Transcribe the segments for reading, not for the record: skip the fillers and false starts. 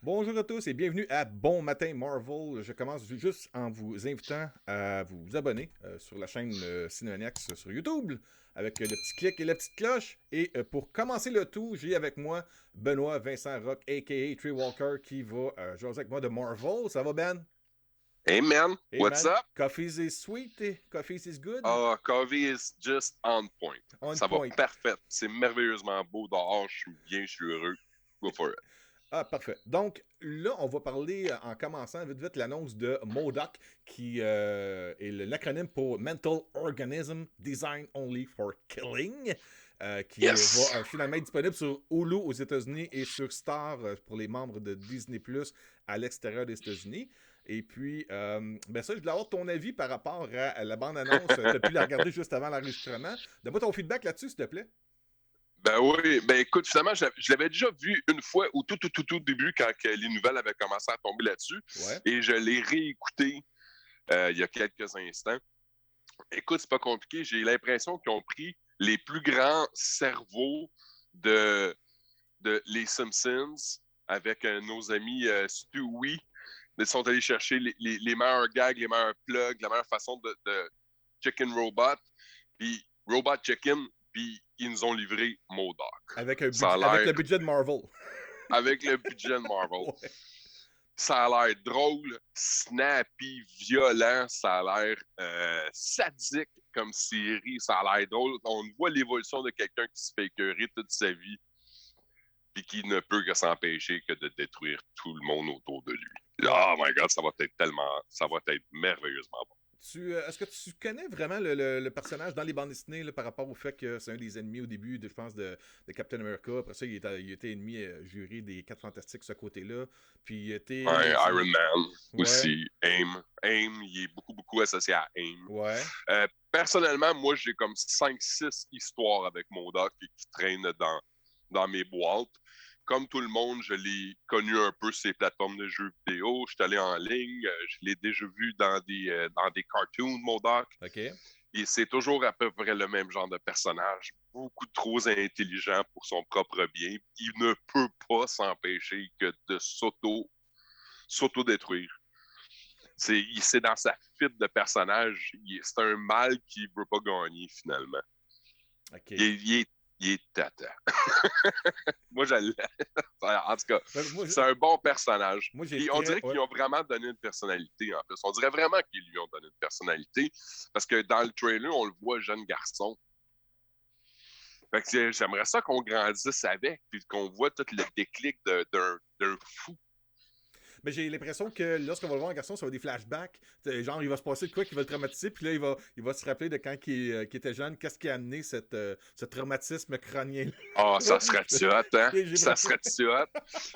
Bonjour à tous et bienvenue à Bon Matin Marvel. Je commence juste en vous invitant à vous abonner sur la chaîne Cinemaniacs sur YouTube avec le petit clic et la petite cloche. Et pour commencer le tout, j'ai avec moi Benoît Vincent Rock, a.k.a. Trey Walker, qui va jouer avec moi de Marvel. Ça va, Ben? Hey man, Hey, what's man. up? Coffee's is sweet. Coffee's is good. Covey is just on point. On Ça va point. parfait. C'est merveilleusement beau dehors. Je suis bien, je suis heureux. Go for it. Ah, parfait. Donc, là, on va parler, en commençant vite vite, l'annonce de MODOK, qui est l'acronyme pour Mental Organism Designed Only for Killing, qui Yes! va finalement être disponible sur Hulu aux États-Unis et sur Star pour les membres de Disney Plus à l'extérieur des États-Unis. Et puis, ben ça, je voulais avoir ton avis par rapport à la bande-annonce. Tu as pu la regarder juste avant l'enregistrement. Donne-moi ton feedback là-dessus, s'il te plaît. Ben oui, ben écoute, finalement, je l'avais déjà vu une fois au tout début quand les nouvelles avaient commencé à tomber là-dessus. Ouais. Et je l'ai réécouté il y a quelques instants. Écoute, c'est pas compliqué. J'ai l'impression qu'ils ont pris les plus grands cerveaux de les Simpsons avec nos amis Stewie. Ils sont allés chercher les meilleurs gags, les meilleurs plugs, la meilleure façon de Chicken Robot, puis Robot Chicken, puis ils nous ont livré MODOK. Avec, avec le Ça a l'air, budget de Marvel. avec le budget de Marvel, Ouais. ça a l'air drôle, snappy, violent, ça a l'air sadique comme série, ça a l'air drôle. On voit l'évolution de quelqu'un qui se fait écœurer toute sa vie puis qui ne peut que s'empêcher que de détruire tout le monde autour de lui. Ouais. Oh my God, ça va être merveilleusement bon. Est-ce que tu connais vraiment le personnage dans les bandes dessinées là, par rapport au fait que c'est un des ennemis au début, je pense, de Captain America. Après ça, il était ennemi juré des 4 Fantastiques, ce côté-là. Puis il était... Ouais, Iron Man Ouais, aussi, AIM, il est beaucoup associé à AIM. ouais. Personnellement, moi, j'ai comme 5-6 histoires avec MODOK qui traînent dans mes boîtes. Comme tout le monde, je l'ai connu un peu sur les plateformes de jeux vidéo. Je suis allé en ligne. Je l'ai déjà vu dans des cartoons, MODOK. OK. Et c'est toujours à peu près le même genre de personnage. Beaucoup trop intelligent pour son propre bien. Il ne peut pas s'empêcher que de s'auto-détruire. C'est dans sa fuite de personnage. C'est un mal qui ne veut pas gagner, finalement. OK. Il est tata. Moi, j'allais. En tout cas, Moi, c'est un bon personnage. j'ai Et on très... dirait Ouais. qu'ils ont vraiment donné une personnalité, en plus. On dirait vraiment qu'ils lui ont donné une personnalité. Parce que dans le trailer, on le voit jeune garçon. Fait que j'aimerais ça qu'on grandisse avec, puis qu'on voit tout le déclic d'un fou. Mais j'ai l'impression que lorsqu'on va le voir en garçon, ça va des flashbacks. Genre, il va se passer de quoi qui va le traumatiser, puis là, il va se rappeler de quand il était jeune, qu'est-ce qui a amené ce traumatisme crânien. Ah, ça serait-tu hot, hein? J'ai Ça vraiment... serait-tu hot?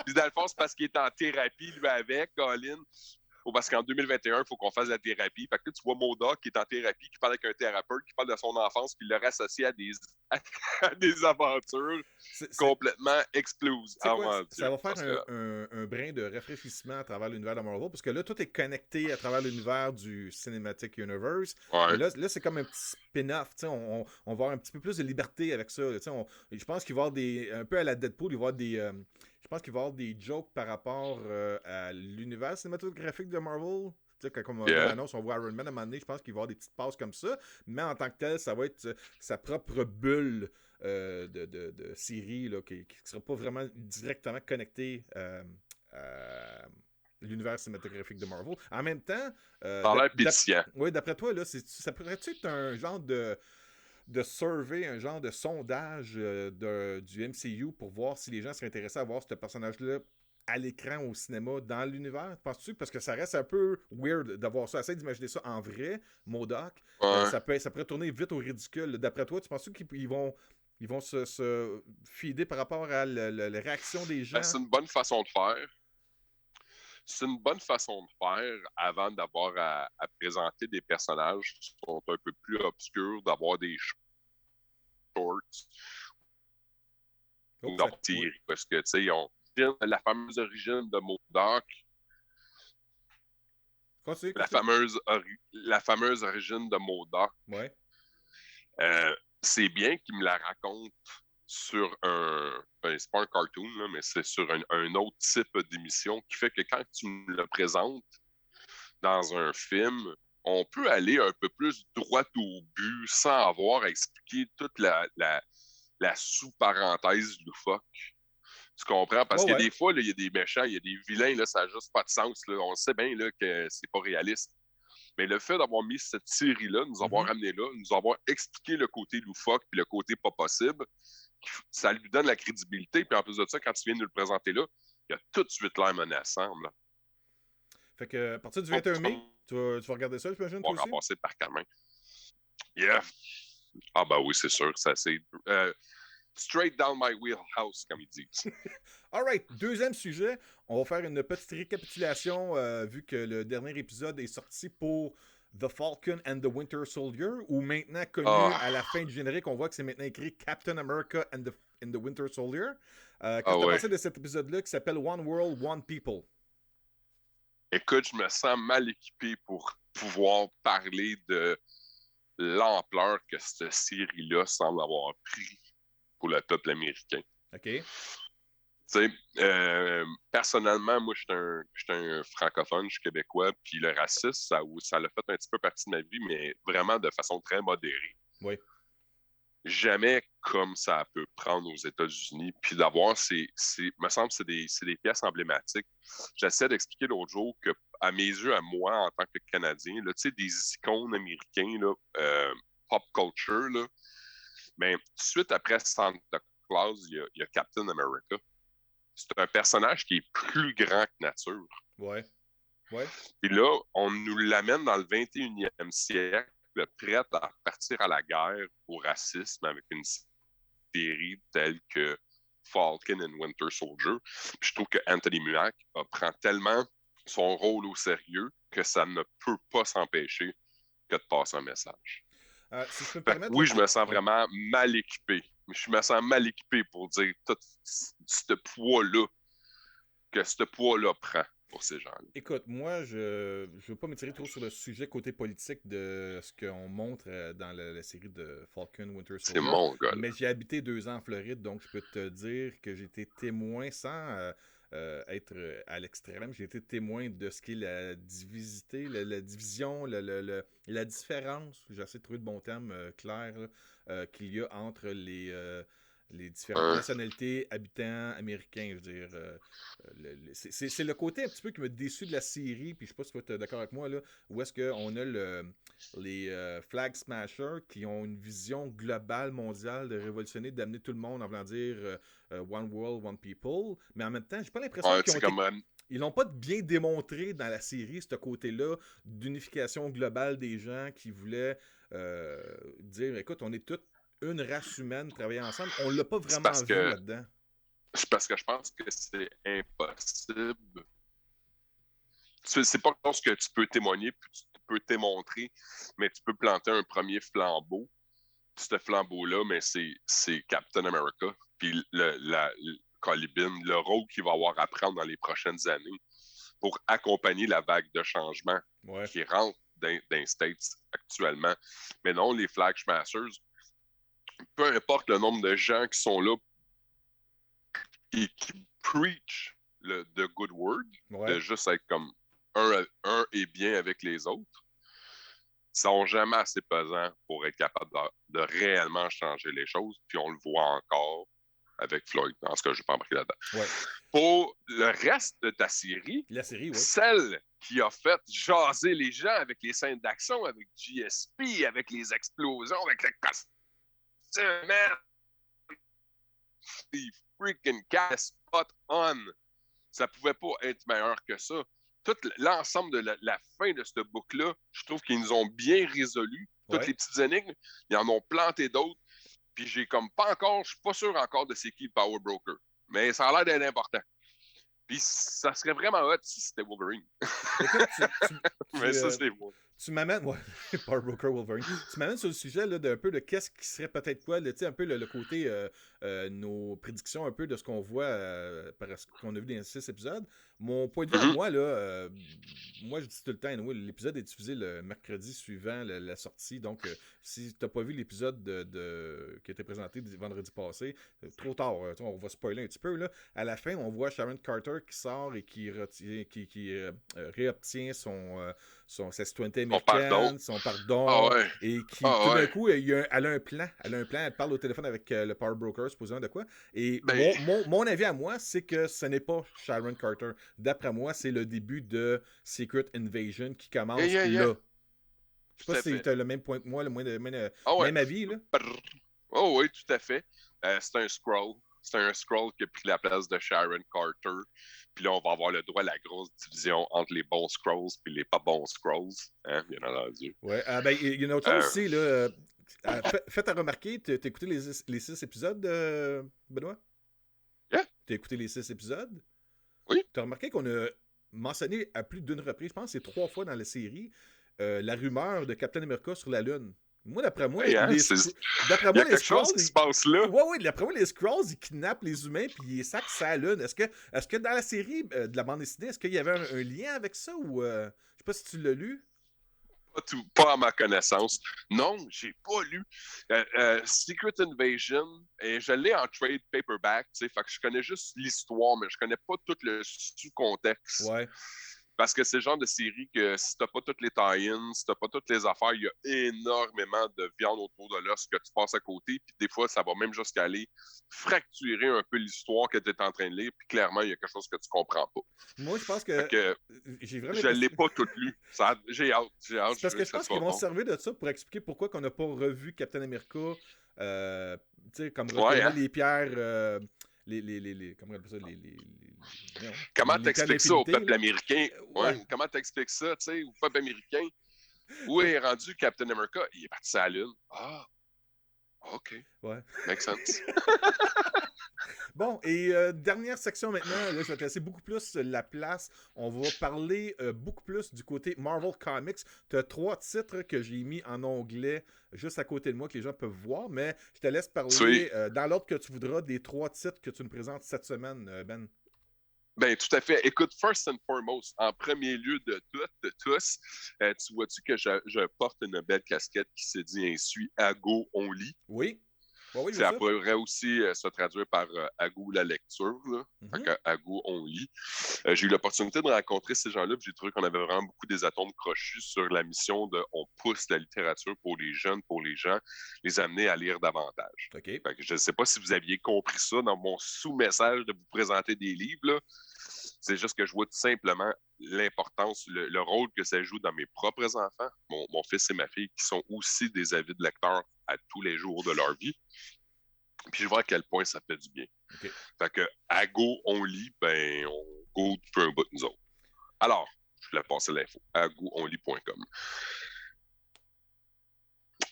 Puis dans le fond, c'est parce qu'il est en thérapie, lui, avec, Colin. Parce qu'en 2021, il faut qu'on fasse la thérapie. Fait que là, tu vois MODOK qui est en thérapie, qui parle avec un thérapeute, qui parle de son enfance, puis le reste associé à des aventures C'est complètement explosives. c'est Oh quoi? mon Ça Dieu. va faire un brin de rafraîchissement à travers l'univers de Marvel, parce que là, tout est connecté à travers l'univers du Cinematic Universe. Mais Ouais. là c'est comme un petit spin-off. On va avoir un petit peu plus de liberté avec ça. Je pense qu'il va y avoir des... Un peu à la Deadpool, il va y avoir des... je pense qu'il va y avoir des jokes par rapport à l'univers cinématographique de Marvel. Tu sais, comme dans Yeah. l'annonce, on voit Iron Man à un moment donné, je pense qu'il va y avoir des petites passes comme ça. Mais en tant que tel, ça va être sa propre bulle de série là, qui ne sera pas vraiment directement connectée à l'univers cinématographique de Marvel. En même temps, Ça a l'air pétillant. ouais, d'après toi, là, ça pourrait-tu être un genre de survey, un genre de sondage du MCU pour voir si les gens seraient intéressés à voir ce personnage-là à l'écran, au cinéma, dans l'univers? Penses-tu? Parce que ça reste un peu weird d'avoir ça. Essaye d'imaginer ça en vrai, MODOK. Ouais. Ça pourrait tourner vite au ridicule. D'après toi, tu penses qu'ils vont se fider par rapport à la réaction des Ben, gens? c'est une bonne façon de faire. C'est une bonne façon de faire avant d'avoir à présenter des personnages qui sont un peu plus obscurs, d'avoir des shorts ou Oups, ça... d'avoir des Oui. séries. Parce que, tu sais, ils ont la fameuse origine de MODOK, Continue, la continue. fameuse origine de MODOK, Ouais. c'est bien qu'ils me la racontent sur c'est pas un cartoon, là, mais c'est sur un autre type d'émission qui fait que quand tu me le présentes dans un film, on peut aller un peu plus droit au but sans avoir à expliquer toute la sous-parenthèse loufoque. Tu comprends? Parce que des fois, il y a des méchants, il y a des vilains, là, ça n'a juste pas de sens. Là. On sait bien là, que c'est pas réaliste. Mais le fait d'avoir mis cette série-là, nous avoir amené là, nous avoir expliqué le côté loufoque puis le côté pas possible, ça lui donne la crédibilité. Puis en plus de ça, quand tu viens de nous le présenter là, il y a tout de suite l'air menaçant. Là. Fait que, à partir du 21 mai, tu vas regarder ça, j'imagine, toi aussi? On va passer par quand même. Yeah. Ah ben oui, c'est sûr. Ça, c'est straight down my wheelhouse, comme ils disent. All right. Deuxième sujet. On va faire une petite récapitulation vu que le dernier épisode est sorti pour The Falcon and the Winter Soldier, ou maintenant connu à la fin du générique, on voit que c'est maintenant écrit Captain America and the Winter Soldier. Qu'est-ce que tu as pensé de cet épisode-là qui s'appelle One World, One People? Écoute, je me sens mal équipé pour pouvoir parler de l'ampleur que cette série-là semble avoir pris pour le peuple américain. OK. Tu sais, personnellement, moi, je suis un francophone, je suis québécois, puis le racisme, ça l'a fait un petit peu partie de ma vie, mais vraiment de façon très modérée. Oui. Jamais comme ça peut prendre aux États-Unis, puis d'avoir me semble que c'est des pièces emblématiques. J'essaie d'expliquer l'autre jour que, à mes yeux, à moi, en tant que Canadien, là, tu sais, des icônes américains, là, pop culture, là, mais tout de suite après Santa Claus, il y a Captain America. C'est un personnage qui est plus grand que nature. Ouais. Ouais. Et là, on nous l'amène dans le 21e siècle, prête à partir à la guerre au racisme avec une série telle que Falcon and Winter Soldier. Puis je trouve que Anthony Muac prend tellement son rôle au sérieux que ça ne peut pas s'empêcher que de passer un message. Si je peux me permettre, oui, je me sens vraiment mal équipé. Je me sens mal équipé pour dire tout ce poids-là que ce poids-là prend pour ces gens-là. Écoute, moi, je ne veux pas m'étirer trop sur le sujet côté politique de ce qu'on montre dans la série de Falcon Winter Soldier. C'est mon gars. Mais j'ai habité 2 ans en Floride, donc je peux te dire que j'ai été témoin sans être à l'extrême. J'ai été témoin de ce qu'est la divisité, la division, la différence, j'essaie de trouver de bons termes clairs, qu'il y a entre les différentes nationalités, habitants américains, je veux dire. C'est le côté un petit peu qui m'a déçu de la série, puis je sais pas si tu vas être d'accord avec moi, là, où est-ce qu'on a les Flag Smashers qui ont une vision globale, mondiale, de révolutionner, d'amener tout le monde en voulant dire One World, One People, mais en même temps, j'ai pas l'impression ils l'ont pas bien démontré dans la série, ce côté-là d'unification globale des gens qui voulaient dire, écoute, on est tous une race humaine travailler ensemble. On l'a pas vraiment vu là-dedans. C'est parce que je pense que c'est impossible. C'est pas quelque chose que tu peux témoigner, puis tu peux démontrer, mais tu peux planter un premier flambeau. Ce flambeau-là, mais c'est Captain America. Puis le rôle qu'il va avoir à prendre dans les prochaines années pour accompagner la vague de changement qui rentre dans les States actuellement. Mais non, les Flag Smashers, peu importe le nombre de gens qui sont là et qui preach the good word, de juste être comme un et bien avec les autres, ils sont jamais assez pesants pour être capables de réellement changer les choses. Puis on le voit encore avec Floyd. En ce cas, je ne vais pas embarquer là-dedans. Pour le reste de ta série, celle qui a fait jaser les gens avec les scènes d'action, avec GSP, avec les explosions, avec les costumes, les freaking cast spot on. Ça pouvait pas être meilleur que ça. Tout l'ensemble de la fin de ce book-là, je trouve qu'ils nous ont bien résolu. Toutes les petites énigmes, ils en ont planté d'autres. Puis j'ai comme pas encore, je suis pas sûr encore de c'est qui le Power Broker. Mais ça a l'air d'être important. Puis ça serait vraiment hot si c'était Wolverine. Écoute, mais ça, c'est moi. Tu m'amènes, ouais, Power Broker Wolverine. Tu m'amènes sur le sujet là, d'un peu de qu'est-ce qui serait peut-être quoi, là, un peu le côté, nos prédictions un peu de ce qu'on voit par ce qu'on a vu dans les 6 épisodes. Mon point de vue à Mhm. moi, là, moi je dis tout le temps, anyway, l'épisode est diffusé le mercredi suivant la sortie. Donc, si tu n'as pas vu l'épisode qui a été présenté vendredi passé, trop tard, on va spoiler un petit peu. Là. À la fin, on voit Sharon Carter qui sort et qui réobtient sa citoyenneté On pardon. américaine, son Ah pardon, ouais. et qui, tout Ah d'un ouais. coup, elle a un plan. Elle parle au téléphone avec le Power Broker, supposément de quoi. Et Ben, mon avis à moi, c'est que ce n'est pas Sharon Carter. D'après moi, c'est le début de Secret Invasion qui commence yeah. là. Je sais pas Tout à si fait. tu as le même point que moi, Ah ouais. même avis, là. Brrr. Oh oui, tout à fait. C'est un scroll. C'est un scroll qui a pris la place de Sharon Carter. Puis là, on va avoir le droit à la grosse division entre les bons scrolls et les pas bons scrolls. Hein, bien entendu. Ouais, ben, il y a une autre chose aussi, là. Faites à remarquer, t'as écouté les 6 épisodes, Benoît? Yeah. T'as écouté les 6 épisodes? Oui. T'as remarqué qu'on a mentionné à plus d'une reprise, je pense que c'est 3 fois dans la série, la rumeur de Captain America sur la Lune. Moi, d'après moi, Oui, hein, les il y a quelque chose qui se passe là. Ouais, d'après moi, les Skrulls, ils kidnappent les humains puis ils sacent sa Lune. Est-ce que dans la série de la bande dessinée, est-ce qu'il y avait un lien avec ça ou je sais pas si tu l'as lu? Pas à ma connaissance. Non, j'ai pas lu. Secret Invasion, et je l'ai en trade paperback, fait que je connais juste l'histoire, mais je connais pas tout le sous-contexte. Ouais. Parce que c'est le genre de série que si t'as pas toutes les tie-ins, si t'as pas toutes les affaires, il y a énormément de viande autour de l'os que tu passes à côté, puis des fois, ça va même jusqu'à aller fracturer un peu l'histoire que tu es en train de lire, puis clairement, il y a quelque chose que tu comprends pas. Moi, je pense Fait que j'ai vraiment je l'ai pas tout lu. J'ai hâte. C'est parce que je pense qu'ils vont se servir de ça pour expliquer pourquoi on n'a pas revu Captain America, comme retourner hein? les pierres, comment on appelle ça, Comment les pierres de t'expliques ça au l'infinité, peuple là. américain? Ouais. Comment t'expliques ça, tu sais, au peuple américain? Où est rendu Captain America? Il est parti à la Lune. Ah, OK. Ouais. Makes sense. Bon, et dernière section maintenant, là, je vais te laisser beaucoup plus la place. On va parler beaucoup plus du côté Marvel Comics. Tu as 3 titres que j'ai mis en onglet juste à côté de moi que les gens peuvent voir, mais je te laisse parler dans l'ordre que tu voudras des 3 titres que tu nous présentes cette semaine, Ben. Ben, tout à fait. Écoute, first and foremost, en premier lieu de tous, tu vois-tu que je porte une belle casquette qui se dit ainsi, Ago on lit. Oui. Oui, Ça pourrait aussi se traduire par Agou la lecture. Là. Mm-hmm. Agou on lit. J'ai eu l'opportunité de rencontrer ces gens-là, puis j'ai trouvé qu'on avait vraiment beaucoup des atomes crochus sur la mission de on pousse la littérature pour les jeunes, pour les gens, les amener à lire davantage. OK. Fait que je ne sais pas si vous aviez compris ça dans mon sous-message de vous présenter des livres. Là. C'est juste que je vois tout simplement l'importance, le rôle que ça joue dans mes propres enfants, mon fils et ma fille, qui sont aussi des avides lecteurs à tous les jours de leur vie. Puis je vois à quel point ça fait du bien. Okay. Fait que, à go, on lit, ben, on go depuis un bout de nous autres. Alors, je voulais passer l'info. agoonlit.com.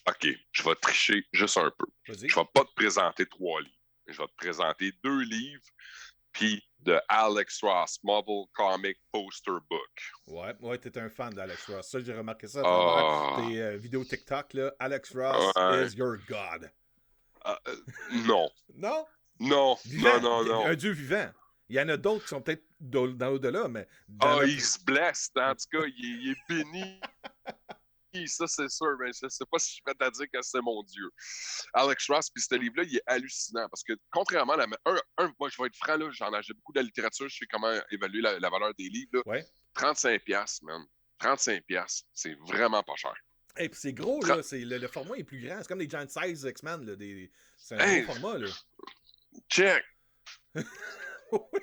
OK, je vais tricher juste un peu. Vas-y. Je vais pas te présenter 3 livres. Je vais te présenter 2 livres, puis de Alex Ross, Marvel Comic Poster Book. Ouais, t'es un fan d'Alex Ross. Ça, j'ai remarqué ça à travers tes vidéos TikTok, là. Alex Ross is your God. Non. Non? Non, vivant. non. Un dieu vivant. Il y en a d'autres qui sont peut-être dans l'au-delà, mais... il se blesse. En tout cas, il est béni. Ça, c'est sûr, mais je ne sais pas si je suis prêt à dire que c'est mon Dieu. Alex Ross, puis ce livre-là, il est hallucinant parce que, contrairement à moi, je vais être franc, là, j'en achète beaucoup de la littérature, je sais comment évaluer la valeur des livres. Là. Ouais. 35$, man. 35$, c'est vraiment pas cher. Et puis c'est gros, là. Le format est plus grand. C'est comme des giant size X-Men. Là, c'est un gros format, là. Check! Oui.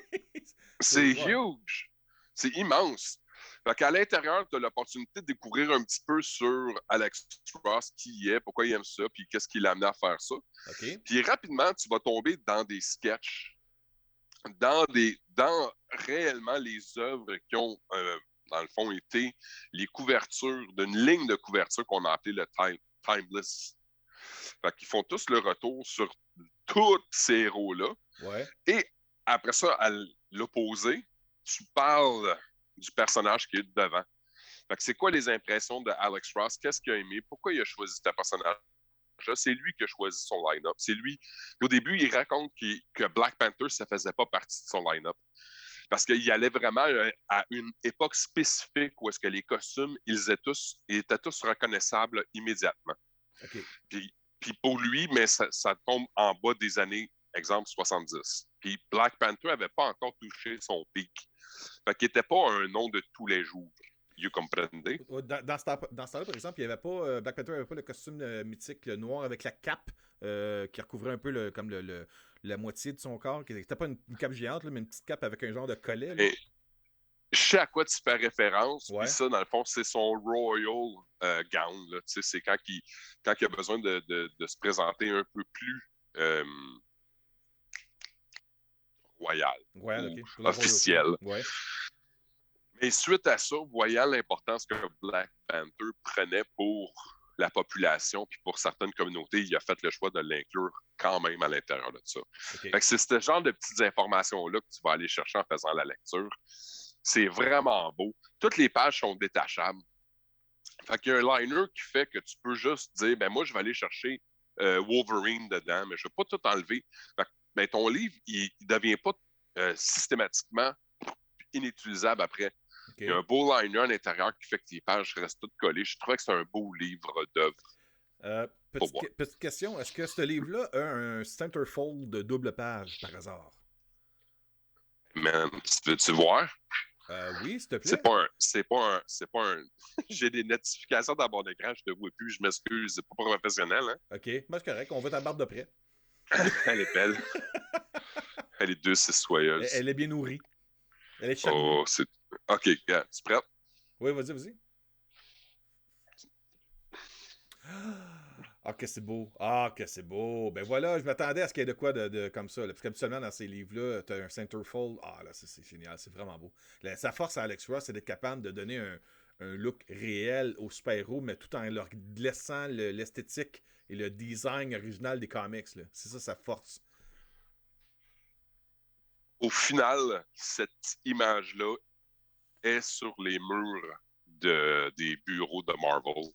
C'est huge! C'est immense! Fait qu'à l'intérieur, tu as l'opportunité de découvrir un petit peu sur Alex Ross, qui il est, pourquoi il aime ça, puis qu'est-ce qui l'a amené à faire ça. Okay. Puis rapidement, tu vas tomber dans des sketchs, dans réellement les œuvres qui ont, dans le fond, été les couvertures d'une ligne de couverture qu'on a appelée le Timeless. Fait qu'ils font tous le retour sur tous ces héros-là. Ouais. Et après ça, à l'opposé, tu parles du personnage qui est devant. Fait que c'est quoi les impressions de Alex Ross? Qu'est-ce qu'il a aimé? Pourquoi il a choisi ce personnage? C'est lui qui a choisi son line-up. C'est lui. Au début, il raconte que Black Panther, ça faisait pas partie de son line-up. Parce qu'il allait vraiment à une époque spécifique où est-ce que les costumes, ils étaient tous reconnaissables immédiatement. OK. Puis pour lui, mais ça tombe en bas des années, exemple, 70. Puis Black Panther n'avait pas encore touché son pic. Fait qu'il n'était pas un nom de tous les jours. You comprendez? Dans ce temps-là, par exemple, il y avait pas, Black Panther n'avait pas le costume mythique, le noir avec la cape qui recouvrait un peu comme la moitié de son corps. Qui n'était pas une cape géante, là, mais une petite cape avec un genre de collet. Là. Je sais à quoi tu fais référence. Ouais. Puis ça, dans le fond, c'est son Royal Gown. Là. C'est quand il a besoin de se présenter un peu plus royal. Ouais, okay. Officiel. Ouais. Mais suite à ça, voyant l'importance que Black Panther prenait pour la population puis pour certaines communautés, il a fait le choix de l'inclure quand même à l'intérieur de ça. Okay. Fait que c'est ce genre de petites informations-là que tu vas aller chercher en faisant la lecture. C'est vraiment beau. Toutes les pages sont détachables. Fait qu'il y a un liner qui fait que tu peux juste dire, ben moi, je vais aller chercher Wolverine dedans, mais je ne vais pas tout enlever. Fait que, ben, ton livre, il ne devient pas systématiquement inutilisable après. Okay. Il y a un beau liner à l'intérieur qui fait que les pages restent toutes collées. Je trouvais que c'est un beau livre d'œuvre. Petite question, est-ce que ce livre-là a un centerfold de double page, par hasard? Man, tu veux-tu voir? Oui, s'il te plaît. C'est pas un... J'ai des notifications dans mon écran, je te vois plus, je m'excuse, c'est pas professionnel, hein? OK, ben, c'est correct, on voit ta barbe de près. Elle est belle. Elle est douce et soyeuse. Elle est bien nourrie. Elle est charmante. Oh, c'est... OK, yeah. Tu es prête? Oui, vas-y. Ah, que c'est beau. Ah, que c'est beau. Ben voilà, je m'attendais à ce qu'il y ait de quoi de comme ça. Là. Parce qu'habituellement, dans ces livres-là, tu as un centerfold. Ah, là, c'est génial. C'est vraiment beau. Sa force à Alex Ross, c'est d'être capable de donner un look réel aux super-héros, mais tout en leur laissant l'esthétique et le design original des comics. C'est ça, sa force. Au final, cette image-là est sur les murs des bureaux de Marvel.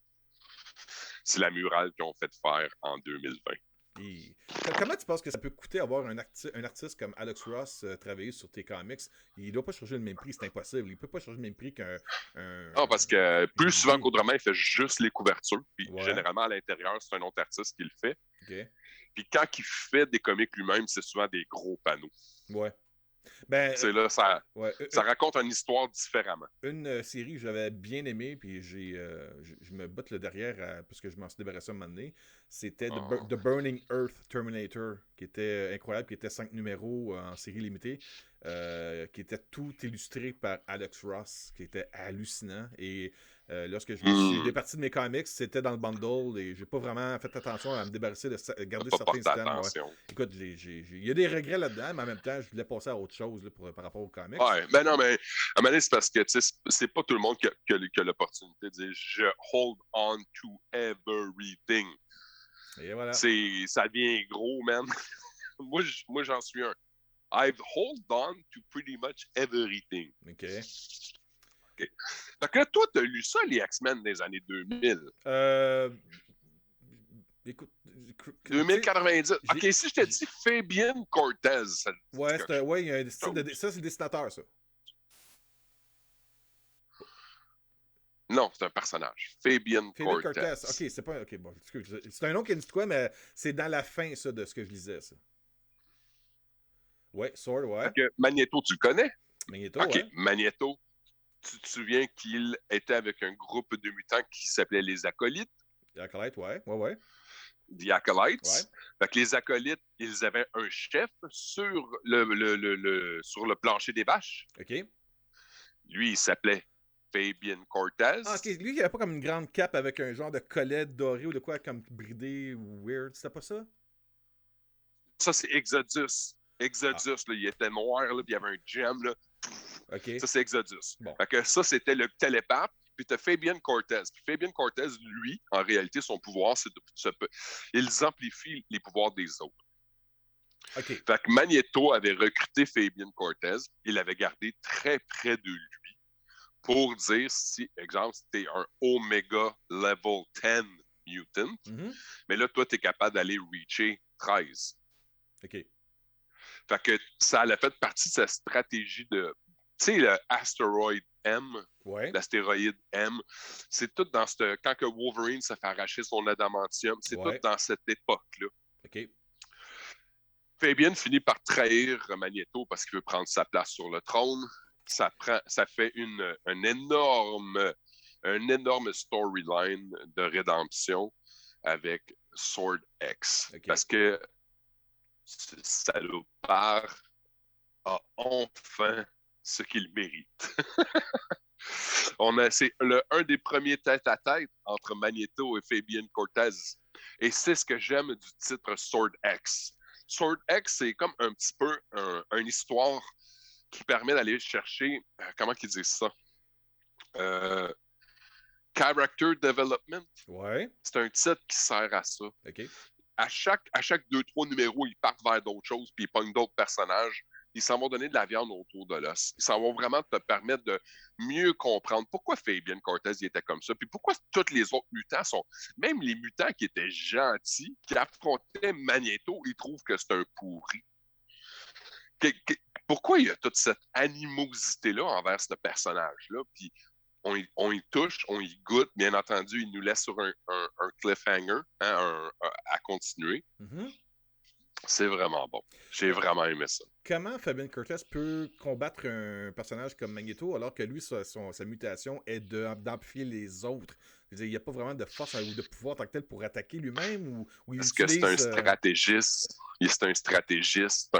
C'est la murale qu'ils ont fait faire en 2020. Et comment tu penses que ça peut coûter avoir un artiste comme Alex Ross travailler sur tes comics? Il ne doit pas charger le même prix, c'est impossible. Il ne peut pas charger le même prix qu'un... Non, parce que plus souvent qu'autrement, il fait juste les couvertures. Puis généralement, à l'intérieur, c'est un autre artiste qui le fait. Okay. Puis quand il fait des comics lui-même, c'est souvent des gros panneaux. Ouais. Ben, c'est là, ça raconte une histoire différemment. Une série que j'avais bien aimée, puis je me botte le derrière parce que je m'en suis débarrassé à un moment donné, c'était The Burning Earth Terminator, qui était incroyable, qui était 5 numéros en série limitée, qui était tout illustré par Alex Ross, qui était hallucinant. Et lorsque je me suis départi de mes comics, c'était dans le bundle et j'ai pas vraiment fait attention à me débarrasser de garder certains items. Ouais. Écoute, il y a des regrets là-dedans, mais en même temps, je voulais passer à autre chose là, par rapport aux comics. Ouais, ben non, mais à un moment donné, c'est parce que c'est pas tout le monde qui a l'opportunité de dire je hold on to everything. Et voilà. Ça devient gros, man. moi, j'en suis un. I've hold on to pretty much everything. OK. Donc là, toi, t'as lu ça, les X-Men des années 2000? Écoute... 2090. OK, si je te dis Fabian Cortez... Ouais, il y a un style de... Ça, c'est le dessinateur, ça. Non, c'est un personnage. Fabian Cortez. OK, c'est pas... OK, bon, c'est un nom qui me dit quoi, mais c'est dans la fin, ça, de ce que je lisais, ça. Ouais, Sword, ouais. Okay. Magneto, tu le connais? Magneto, OK, ouais. Magneto. Tu te souviens qu'il était avec un groupe de mutants qui s'appelait les Acolytes? Les Acolytes, ouais. The Acolytes. Ouais. Fait que les Acolytes, ils avaient un chef sur le plancher des vaches. OK. Lui, il s'appelait Fabian Cortez. Ah, OK. Lui, il avait pas comme une grande cape avec un genre de collet doré ou de quoi comme bridé ou weird. C'était pas ça? Ça, c'est Exodus. Exodus, là, il était noir, là, puis il y avait un gem, là. Okay. Ça, c'est Exodus. Bon. Fait que ça, c'était le télépathe. Puis tu as Fabian Cortez. Puis Fabian Cortez, lui, en réalité, son pouvoir, c'est ils amplifient les pouvoirs des autres. Okay. Fait que Magneto avait recruté Fabian Cortez. Il l'avait gardé très près de lui pour dire si, exemple, si tu es un Omega Level 10 Mutant, mais là, toi, tu es capable d'aller reacher 13. OK. Fait que ça a fait partie de sa stratégie de... Tu sais, le Asteroid M, l'astéroïde M, c'est tout dans cette... Quand que Wolverine se fait arracher son adamantium, c'est tout dans cette époque-là. OK. Fabian finit par trahir Magneto parce qu'il veut prendre sa place sur le trône. Ça fait un énorme storyline de rédemption avec Sword X. Okay. Parce que Salopard a enfin ce qu'il mérite. C'est un des premiers tête-à-tête entre Magneto et Fabian Cortez. Et c'est ce que j'aime du titre Sword X. Sword X, c'est comme un petit peu une histoire qui permet d'aller chercher, comment qu'ils disent ça? Character Development. Ouais. C'est un titre qui sert à ça. OK. À chaque 2-3 numéros, ils partent vers d'autres choses, puis ils pognent d'autres personnages. Ils s'en vont donner de la viande autour de l'os. Ils s'en vont vraiment te permettre de mieux comprendre pourquoi Fabian Cortez il était comme ça, puis pourquoi tous les autres mutants sont... Même les mutants qui étaient gentils, qui affrontaient Magneto, ils trouvent que c'est un pourri. Pourquoi il y a toute cette animosité-là envers ce personnage-là? Puis on y touche, on y goûte. Bien entendu, il nous laisse sur un cliffhanger à continuer. C'est vraiment bon. J'ai vraiment aimé ça. Comment Fabian Cortez peut combattre un personnage comme Magneto alors que lui, sa mutation est d'amplifier les autres? Je veux dire, il n'y a pas vraiment de force ou de pouvoir tant que tel pour attaquer lui-même? Est-ce que c'est un stratégiste? C'est un stratégiste,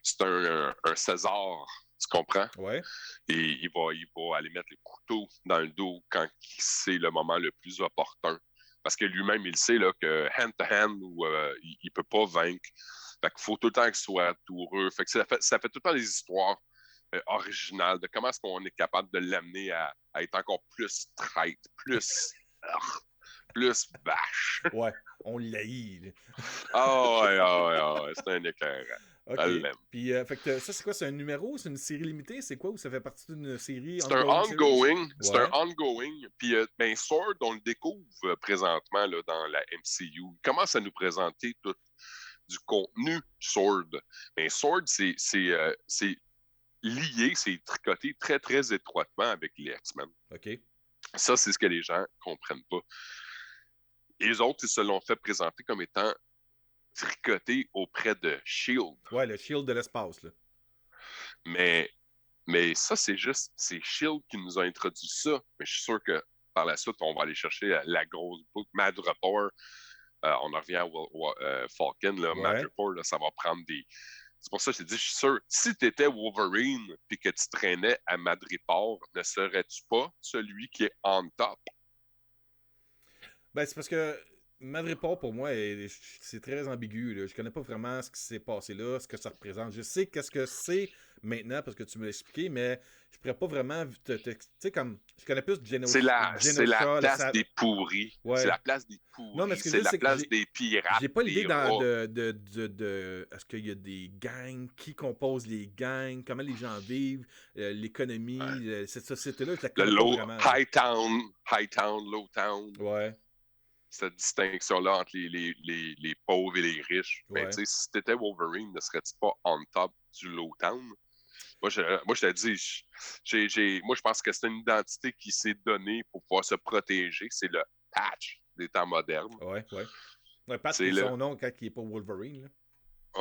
c'est un César. Tu comprends? Ouais. Et il va aller mettre le couteau dans le dos quand c'est le moment le plus opportun. Parce que lui-même, il sait là, que hand-to-hand, il ne peut pas vaincre. Fait qu'il faut tout le temps qu'il soit toureux. Fait que ça fait tout le temps des histoires originales de comment est-ce qu'on est capable de l'amener à être encore plus traite, plus vache. Ouais, on l'haït. Ouais, c'est un éclairant. OK. Puis, fait que ça, c'est quoi? C'est un numéro? C'est une série limitée? C'est quoi? Ou ça fait partie d'une série? C'est un ongoing. C'est un ongoing. Puis, Sword, on le découvre présentement là, dans la MCU. Il commence à nous présenter tout du contenu Sword. Mais Sword, c'est lié, c'est tricoté très, très étroitement avec les X-Men. OK. Ça, c'est ce que les gens ne comprennent pas. Et les autres, ils se l'ont fait présenter comme étant tricoté auprès de S.H.I.E.L.D. Ouais, le S.H.I.E.L.D. de l'espace, là. Mais ça, c'est S.H.I.E.L.D. qui nous a introduit ça. Mais je suis sûr que par la suite, on va aller chercher la grosse boucle. Madripoor, on en revient à Falcon, là, Madripoor, là, ça va prendre des... C'est pour ça que je te dis, je suis sûr, si tu étais Wolverine et que tu traînais à Madripoor, ne serais-tu pas celui qui est on top? Ben, c'est parce que Madripoor, pour moi, c'est très ambigu. Là. Je connais pas vraiment ce qui s'est passé là, ce que ça représente. Je sais qu'est-ce que c'est maintenant parce que tu me l'as expliqué, mais je pourrais pas vraiment tu sais, comme, je connais plus Genosha. C'est la place des pourris. Ouais. C'est la place des pourris. Non, mais c'est la place des pirates. J'ai pas l'idée de est-ce qu'il y a des gangs, qui composent les gangs, comment les gens vivent, l'économie, cette société-là, je la connais pas vraiment. High town, low town. Ouais. Cette distinction-là entre les pauvres et les riches. Ouais. Ben, si tu étais Wolverine, ne serais-tu pas on top du low town? Moi, je te dis, moi, je pense que c'est une identité qui s'est donnée pour pouvoir se protéger. C'est le Patch des temps modernes. Ouais, Patch, c'est son nom quand il n'est pas Wolverine. Là.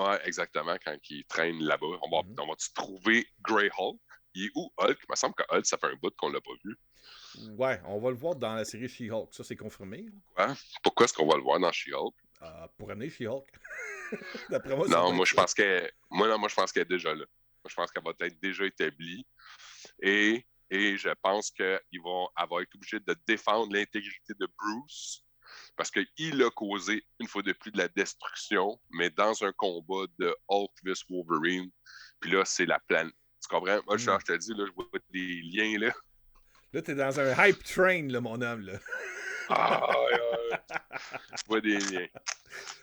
Ouais, exactement, quand il traîne là-bas. On va-tu trouver Grey Hulk? Il est où, Hulk? Il me semble que Hulk, ça fait un bout qu'on l'a pas vu. Ouais, on va le voir dans la série She-Hulk. Ça, c'est confirmé. Pourquoi est-ce qu'on va le voir dans She-Hulk? Pour amener She-Hulk. D'après moi, non, moi, je pense qu'elle est déjà là. Moi, je pense qu'elle va être déjà établie. Et je pense qu'elle va être obligée de défendre l'intégrité de Bruce parce qu'il a causé, une fois de plus, de la destruction, mais dans un combat de Hulk vs Wolverine. Puis là, c'est la planète. Tu comprends? Moi, je te dis, là, je vois des liens, là. Là, t'es dans un hype train, là, mon homme, là. Tu vois des liens.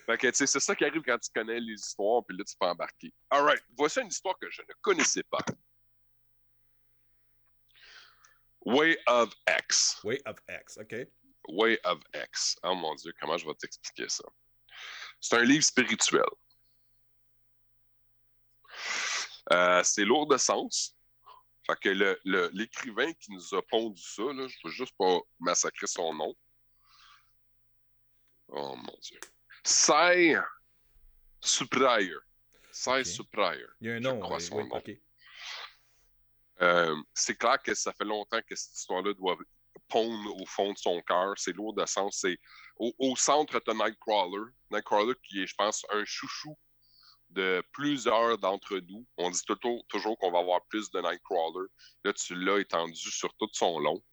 Fait que, tu sais, c'est ça qui arrive quand tu connais les histoires, puis là, tu peux embarquer. Alright, voici une histoire que je ne connaissais pas. Way of X. Way of X, OK. Way of X. Oh mon Dieu, comment je vais t'expliquer ça? C'est un livre spirituel. C'est lourd de sens. Fait que l'écrivain qui nous a pondu ça, là, je ne veux juste pas massacrer son nom. Oh mon Dieu. Sai Superior. Sai Superior. Il y a un nom. Je crois son nom. OK. C'est clair que ça fait longtemps que cette histoire-là doit pondre au fond de son cœur. C'est lourd de sens. C'est au centre, tu as Nightcrawler. Nightcrawler qui est, je pense, un chouchou de plusieurs d'entre nous. On dit toujours qu'on va avoir plus de Nightcrawler. Là, tu l'as étendu sur tout son long.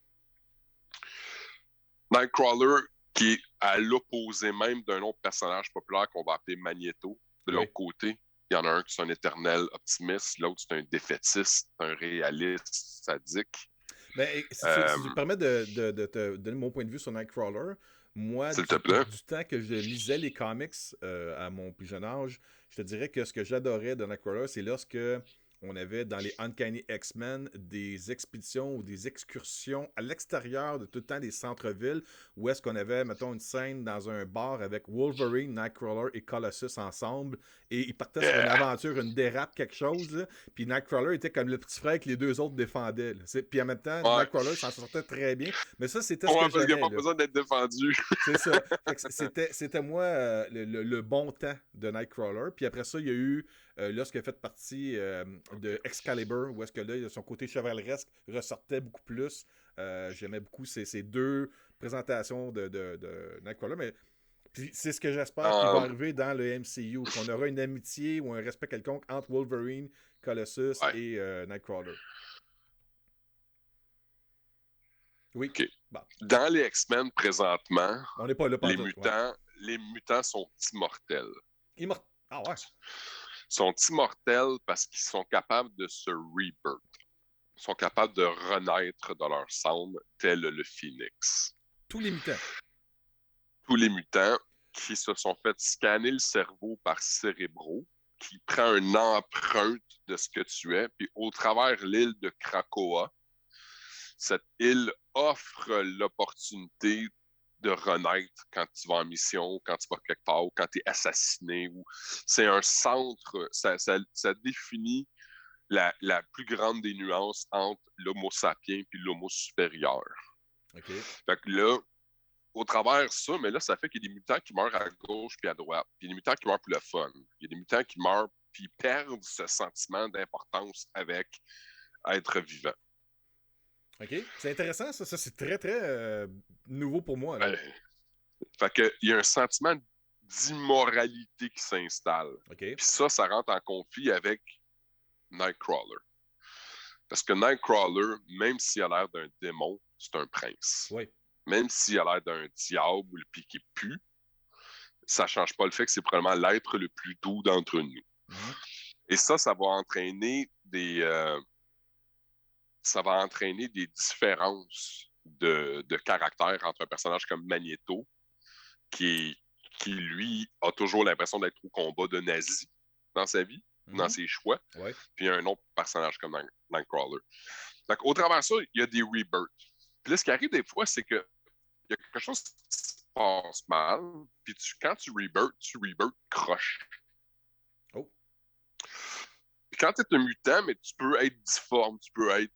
Nightcrawler qui est à l'opposé même d'un autre personnage populaire qu'on va appeler Magneto. De l'autre côté, il y en a un qui est un éternel optimiste, l'autre c'est un défaitiste, un réaliste sadique. Ben, si tu me permets de te donner mon point de vue sur Nightcrawler, moi, du temps que je lisais les comics à mon plus jeune âge, je te dirais que ce que j'adorais de Nightcrawler, c'est lorsque on avait dans les Uncanny X-Men des expéditions ou des excursions à l'extérieur de tout le temps des centres-villes où est-ce qu'on avait, mettons, une scène dans un bar avec Wolverine, Nightcrawler et Colossus ensemble et ils partaient sur une aventure, une dérape, quelque chose. Là. Puis Nightcrawler était comme le petit frère que les deux autres défendaient. Puis en même temps, Nightcrawler s'en sortait très bien. Mais ça, c'était ce que j'aimais. Parce qu'il n'y a pas besoin d'être défendu. C'est ça. C'était moi le bon temps de Nightcrawler. Puis après ça, il y a eu lorsqu'il a fait partie de Excalibur, où est-ce que là, son côté chevaleresque ressortait beaucoup plus. J'aimais beaucoup ces deux présentations de Nightcrawler, mais c'est ce que j'espère qui va arriver dans le MCU, qu'on aura une amitié ou un respect quelconque entre Wolverine, Colossus et Nightcrawler. Oui. Okay. Bon. Dans les X-Men, présentement, on n'est pas là les mutants sont immortels. Ah ouais? Sont immortels parce qu'ils sont capables de se rebirth. Ils sont capables de renaître dans leur cendre, tel le phénix. Tous les mutants? Tous les mutants qui se sont fait scanner le cerveau par Cérébro, qui prend une empreinte de ce que tu es, puis au travers l'île de Krakoa, cette île offre l'opportunité de renaître quand tu vas en mission, quand tu vas quelque part, ou quand tu es assassiné. C'est un centre, ça définit la plus grande des nuances entre l'homo sapiens et l'homo supérieur. Okay. Fait que là, au travers de ça, mais là, ça fait qu'il y a des mutants qui meurent à gauche puis à droite. Puis il y a des mutants qui meurent pour le fun. Il y a des mutants qui meurent puis perdent ce sentiment d'importance avec être vivant. OK. C'est intéressant, ça. Ça, c'est très, très nouveau pour moi. Fait que il y a un sentiment d'immoralité qui s'installe. Okay. Puis ça rentre en conflit avec Nightcrawler. Parce que Nightcrawler, même s'il a l'air d'un démon, c'est un prince. Oui. Même s'il a l'air d'un diable puis qu'il pue, ça change pas le fait que c'est probablement l'être le plus doux d'entre nous. Mm-hmm. Et ça va entraîner des différences de caractère entre un personnage comme Magneto, qui lui, a toujours l'impression d'être au combat de nazis dans sa vie, dans ses choix. Ouais. Puis un autre personnage comme Nightcrawler. Donc, au travers de ça, il y a des rebirths. Puis là, ce qui arrive des fois, c'est que il y a quelque chose qui se passe mal, puis quand tu rebirths croche. Oh. Puis quand tu es un mutant, mais tu peux être difforme, tu peux être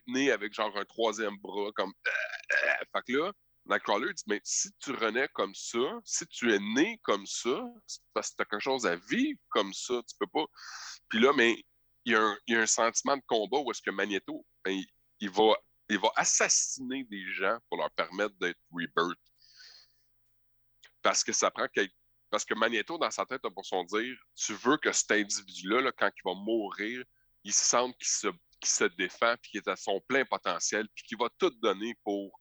né avec genre un troisième bras, comme... Fait que là, Nightcrawler dit, mais si tu renais comme ça, si tu es né comme ça, c'est parce que tu as quelque chose à vivre comme ça, tu peux pas... Puis là, mais il y a un sentiment de combat où est-ce que Magneto, ben, il va assassiner des gens pour leur permettre d'être rebirth. Parce que ça prend Parce que Magneto, dans sa tête, a pour son dire, tu veux que cet individu-là, là, quand il va mourir, il sente qu'il se défend, puis qu'il est à son plein potentiel, puis qu'il va tout donner pour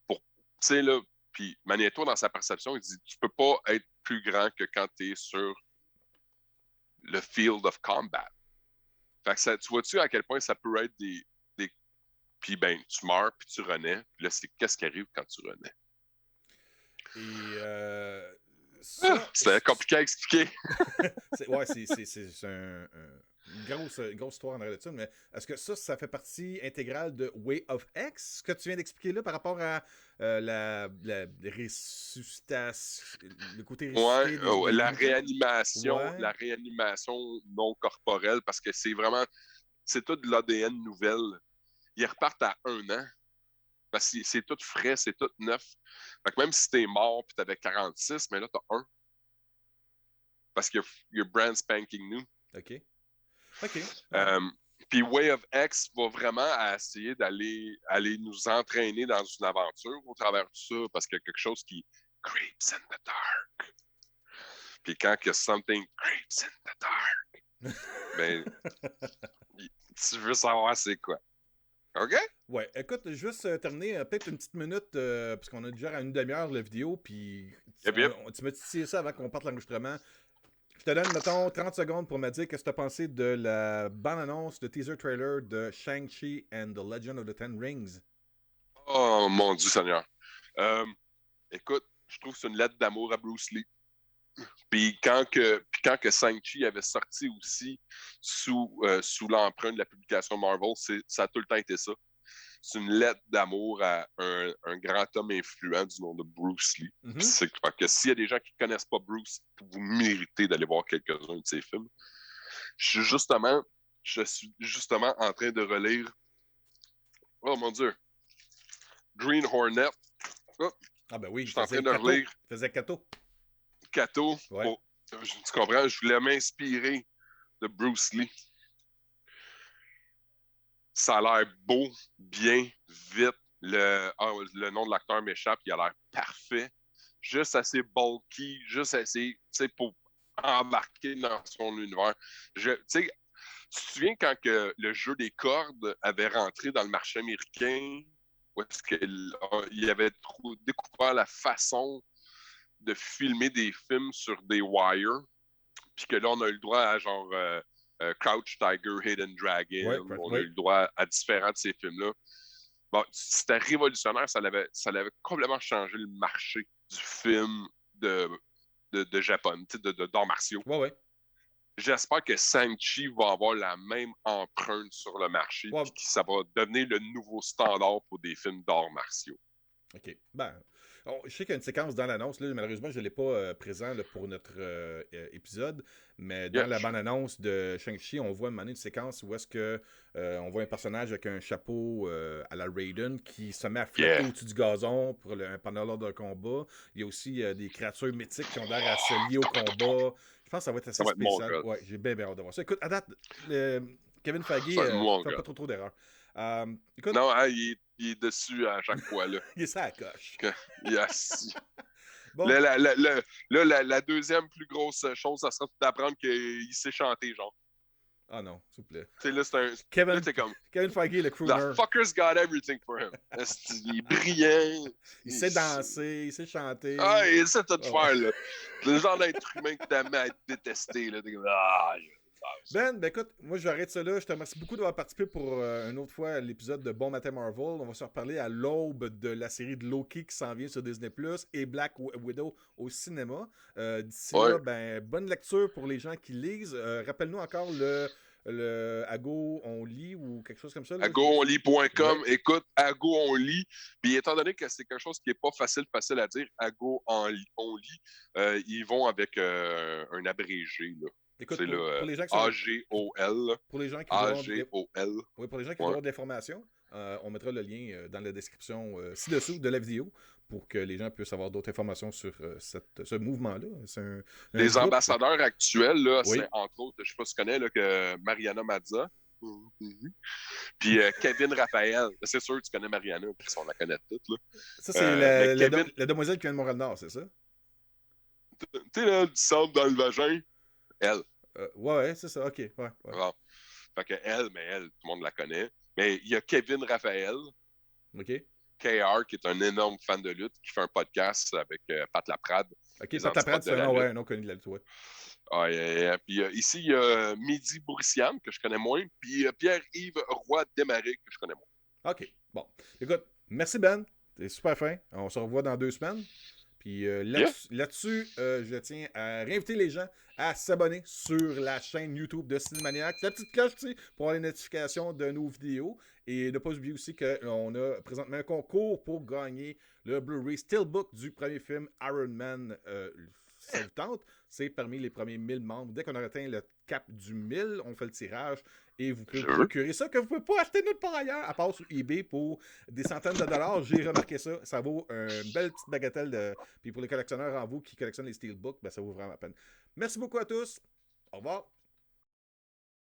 tu sais, là, puis Magneto, dans sa perception, il dit, tu peux pas être plus grand que quand tu es sur le field of combat. Fait que tu vois-tu à quel point ça peut être des puis ben, tu meurs, puis tu renais, puis là, c'est qu'est-ce qui arrive quand tu renais? Et c'est compliqué à expliquer. Ouais, c'est un Une grosse histoire en arrière de ça, mais est-ce que ça fait partie intégrale de Way of X, ce que tu viens d'expliquer là par rapport à la ressuscitation, le côté ressuscité des mutants? Ouais. La réanimation non corporelle, parce que c'est tout de l'ADN nouvelle. Ils repartent à 1 an. Parce que c'est tout frais, c'est tout neuf. Fait que même si t'es mort puis t'avais 46, mais là, t'as 1. Parce que you're brand spanking new. OK. OK. Puis Way of X va vraiment essayer d'aller nous entraîner dans une aventure au travers de ça, parce qu'il y a quelque chose qui creeps in the dark. Puis quand que something creeps in the dark, ben, tu veux savoir c'est quoi. OK? Ouais, écoute, juste terminer peut-être une petite minute, parce qu'on a déjà une demi-heure la vidéo, puis tu m'as titillé ça avant qu'on parte l'enregistrement. Je te donne, mettons, 30 secondes pour me dire qu'est-ce que tu as pensé de la bande-annonce, de teaser trailer de Shang-Chi and the Legend of the Ten Rings. Oh, mon Dieu Seigneur. Écoute, je trouve que c'est une lettre d'amour à Bruce Lee. Puis quand que Shang-Chi avait sorti aussi sous l'empreinte de la publication Marvel, ça a tout le temps été ça. C'est une lettre d'amour à un grand homme influent du nom de Bruce Lee. Mm-hmm. C'est que s'il y a des gens qui ne connaissent pas Bruce, vous méritez d'aller voir quelques-uns de ses films. Je suis justement en train de relire. Oh mon Dieu! Green Hornet. Oh, ah ben oui, je suis en train de relire. Faisait Kato. Kato. Ouais. Tu comprends? Je voulais m'inspirer de Bruce Lee. Ça a l'air beau, bien, vite. Le nom de l'acteur m'échappe, il a l'air parfait. Juste assez bulky, juste assez, pour embarquer dans son univers. Tu te souviens quand que le jeu des cordes avait rentré dans le marché américain, où est-ce qu'il avait découvert la façon de filmer des films sur des wires, puis que là, on a eu le droit à genre Crouch Tiger, Hidden Dragon, on a eu le droit à différents de ces films-là. Bon, c'était révolutionnaire, ça avait complètement changé le marché du film de Japon, d'arts martiaux. Ouais. J'espère que Shang-Chi va avoir la même empreinte sur le marché, puis que ça va devenir le nouveau standard pour des films d'arts martiaux. OK. Ben, je sais qu'il y a une séquence dans l'annonce, là, malheureusement, je ne l'ai pas présent là, pour notre épisode, mais dans la bande-annonce de Shang-Chi, on voit une séquence où est-ce que on voit un personnage avec un chapeau à la Raiden qui se met à flotter au-dessus du gazon pendant l'heure d'un combat. Il y a aussi des créatures mythiques qui ont l'air à se lier au combat. Je pense que ça va être assez spécial. Ouais, j'ai bien hâte de voir ça. Écoute, à date, Kevin Feige ne fait pas trop d'erreurs. Écoute, non, hein, il est dessus à chaque fois. Là. Il est ça à la coche. Bon. La deuxième plus grosse chose, ça serait d'apprendre qu'il sait chanter, genre. Ah non, s'il vous plaît. Tu sais, là, c'est un. Kevin Feige, le crooner. The fucker's got everything for him. Il est brillant. Il sait danser, il sait chanter. Ah, il sait tout faire, là. Le genre d'être humain que t'aimes à être détesté, là. Ben écoute, moi je vais arrêter ça là. Je te remercie beaucoup d'avoir participé pour une autre fois à l'épisode de Bon Matin Marvel. On va se reparler à l'aube de la série de Loki qui s'en vient sur Disney+, et Black Widow au cinéma. D'ici là, ben, bonne lecture pour les gens qui lisent. Rappelle-nous encore le Ago on lit ou quelque chose comme ça. AgoOnlit.com. Écoute, Ago on lit. Puis étant donné que c'est quelque chose qui n'est pas facile à dire, Ago on lit, ils vont avec un abrégé, là. Écoute, c'est pour les gens qui AGOL. Pour les gens qui AGOL. Oui, pour les gens qui veulent des formations, on mettra le lien dans la description ci-dessous de la vidéo pour que les gens puissent avoir d'autres informations sur ce mouvement-là. Les ambassadeurs actuels, là, c'est entre autres, je ne sais pas si tu connais, là, que Mariana Mazza. Puis Kevin Raphaël. C'est sûr que tu connais Mariana, parce qu'on la connaît toutes. Là. Ça, c'est la demoiselle qui vient de Montréal-Nord, c'est ça? Tu sais, là, du centre dans le vagin. Elle. Ouais, c'est ça, ok. Ouais. Bon. Fait que elle, tout le monde la connaît. Mais il y a Kevin Raphaël. OK. KR, qui est un énorme fan de lutte, qui fait un podcast avec Pat Laprade. OK, Pat Laprade, c'est un nom connu de la lutte, ouais. Puis ici, il y a Midi Bouriciane, que je connais moins, puis Pierre-Yves Roy Desmarais, que je connais moins. OK, bon. Écoute, merci Ben, t'es super fin. On se revoit dans 2 semaines. Puis là-dessus, je tiens à réinviter les gens à s'abonner sur la chaîne YouTube de Cinémaniacs. La petite cloche, tu sais, pour avoir les notifications de nos vidéos. Et ne pas oublier aussi qu'on a présentement un concours pour gagner le Blu-ray Steelbook du premier film Iron Man. Si ça vous tente, c'est parmi les premiers 1000 membres. Dès qu'on a atteint le cap du 1000, on fait le tirage et vous pouvez procurer ça que vous ne pouvez pas acheter nulle part ailleurs, à part sur eBay pour des centaines de dollars. J'ai remarqué ça. Ça vaut une belle petite bagatelle. Puis pour les collectionneurs en vous qui collectionnent les Steelbooks, ben, ça vaut vraiment la peine. Merci beaucoup à tous. Au revoir.